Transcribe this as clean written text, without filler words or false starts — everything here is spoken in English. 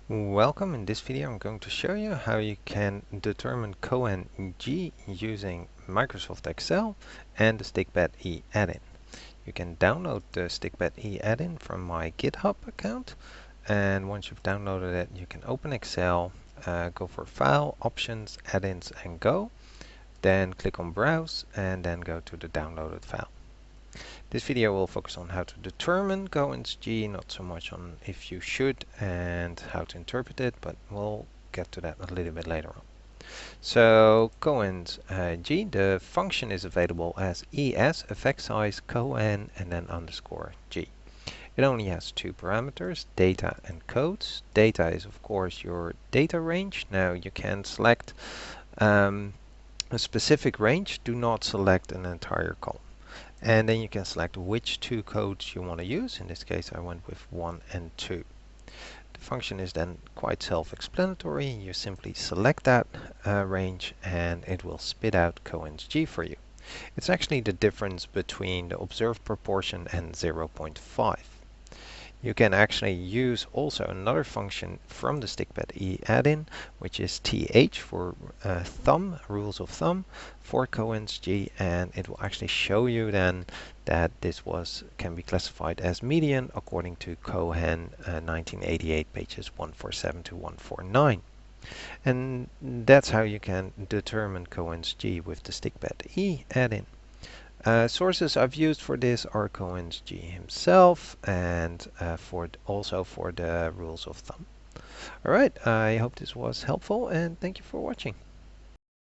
Welcome. In this video I'm going to show you how you can determine Cohen G using Microsoft Excel and the stikpetE add-in. You can download the stikpetE add-in from my GitHub account, and once you've downloaded it you can open Excel, go for File, Options, Add-ins and Go, then click on Browse and then go to the downloaded file. This video will focus on how to determine Cohen's G, not so much on if you should and how to interpret it, but we'll get to that a little bit later on. So Cohen's G, the function is available as ES, effect size, Cohen, and then underscore G. It only has two parameters, data and codes. Data is of course your data range. Now you can select a specific range, do not select an entire column. And then you can select which two codes you want to use. In this case I went with 1 and 2. The function is then quite self-explanatory. You simply select that range and it will spit out Cohen's G for you. It's actually the difference between the observed proportion and 0.5. You can actually use also another function from the stikpetE add-in, which is TH for thumb, rules of thumb, for Cohen's G, and it will actually show you then that this can be classified as median according to Cohen 1988, pages 147 to 149. And that's how you can determine Cohen's G with the stikpetE add-in. Sources I've used for this are Cohen's G himself and also for the rules of thumb. Alright, I hope this was helpful and thank you for watching.